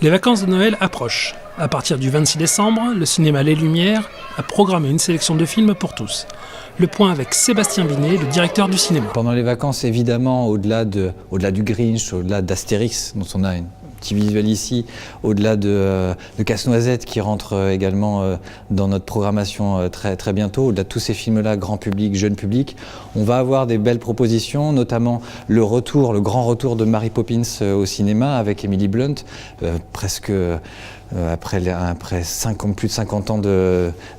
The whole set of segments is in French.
Les vacances de Noël approchent. À partir du 26 décembre, le cinéma Les Lumières a programmé une sélection de films pour tous. Le point avec Sébastien Binet, le directeur du cinéma. Pendant les vacances, évidemment, au-delà du Grinch, au-delà d'Astérix, dont on a un petit visuel ici, au-delà de Casse-Noisette qui rentre également dans notre programmation très, très bientôt, au-delà de tous ces films-là, grand public, jeune public, on va avoir des belles propositions, notamment le grand retour de Mary Poppins au cinéma avec Emily Blunt, presque... Après plus de 50 ans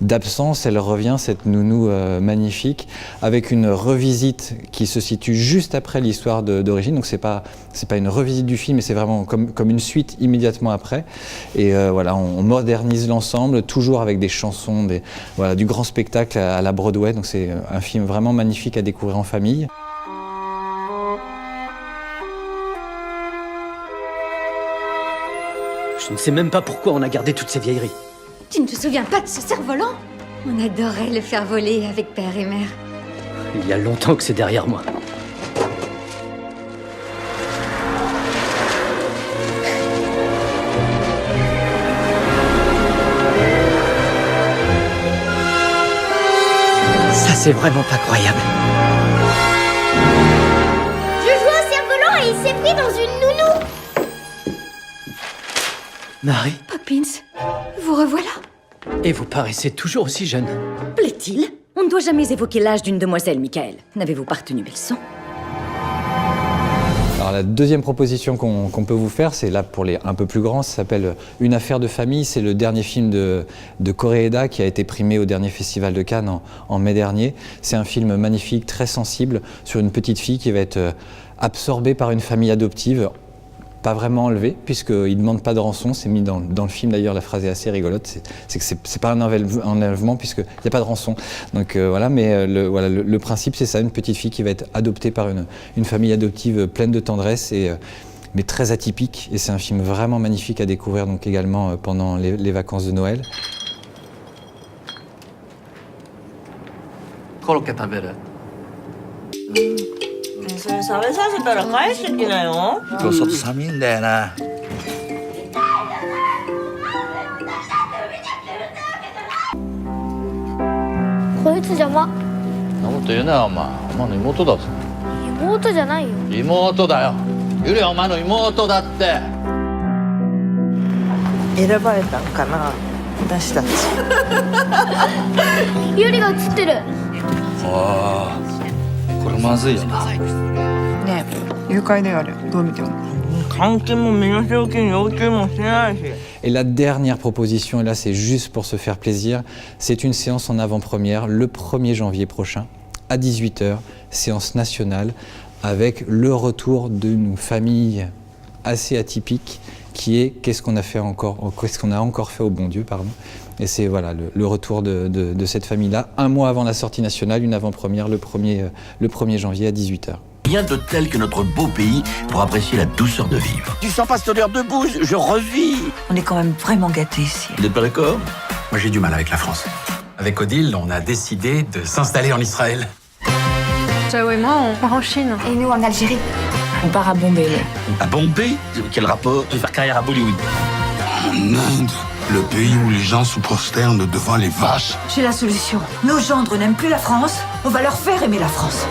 d'absence, elle revient, cette nounou magnifique, avec une revisite qui se situe juste après l'histoire d'origine. Donc c'est pas une revisite du film, mais c'est vraiment comme une suite immédiatement après. Et voilà, on modernise l'ensemble, toujours avec des chansons, du grand spectacle à la Broadway. Donc c'est un film vraiment magnifique à découvrir en famille. Je ne sais même pas pourquoi on a gardé toutes ces vieilleries. Tu ne te souviens pas de ce cerf-volant? On adorait le faire voler avec père et mère. Il y a longtemps que c'est derrière moi. Ça, c'est vraiment pas croyable. Je joue au cerf-volant et il s'est pris dans une nounou. Mary, Poppins, vous revoilà. et vous paraissez toujours aussi jeune. Plaît-il? On ne doit jamais évoquer l'âge d'une demoiselle, Michael. N'avez-vous pas retenu mes leçons? Alors la deuxième proposition qu'on peut vous faire, c'est là pour les un peu plus grands, ça s'appelle Une affaire de famille. C'est le dernier film de Koreeda qui a été primé au dernier festival de Cannes en mai dernier. C'est un film magnifique, très sensible, sur une petite fille qui va être absorbée par une famille adoptive, pas vraiment enlevée, puisqu'il ne demande pas de rançon. C'est mis dans le film d'ailleurs, la phrase est assez rigolote, c'est que c'est pas un enlèvement puisqu'il n'y a pas de rançon. Donc voilà, mais le principe c'est ça, une petite fille qui va être adoptée par une famille adoptive pleine de tendresse, mais très atypique. Et c'est un film vraiment magnifique à découvrir donc également pendant les vacances de Noël. コロッケ食べる？それ食べさせたら返してきなよ。今日外寒いんだよな。こいつ邪魔。そんなこと言うなよお前。お前の妹だぞ。妹じゃないよ。妹だよ。ゆりはお前の妹だって。選ばれたんかな、私たち。ユリが映ってる。ああ、これまずいよな。ねえ、誘拐だよあれ。どう見ても。監禁も身代金要求もしてないし。Et la dernière proposition, et là c'est juste pour se faire plaisir, c'est une séance en avant-première le 1er janvier prochain à 18h, séance nationale, avec le retour d'une famille assez atypique qui est qu'est-ce qu'on a encore fait au bon Dieu, pardon. Et c'est voilà, le retour de cette famille-là, un mois avant la sortie nationale, une avant-première le 1er janvier à 18h. Rien de tel que notre beau pays pour apprécier la douceur de vivre. Tu sens pas cette odeur de bouse? Je revis. On est quand même vraiment gâtés ici. Vous n'êtes pas d'accord? Moi j'ai du mal avec la France. Avec Odile, on a décidé de s'installer en Israël. Chao et moi, on part en Chine. Et nous, en Algérie. On part à Bombay. À Bombay? Quel rapport? Je vais faire carrière à Bollywood. En Inde, le pays où les gens se prosternent devant les vaches. J'ai la solution. Nos gendres n'aiment plus la France. On va leur faire aimer la France.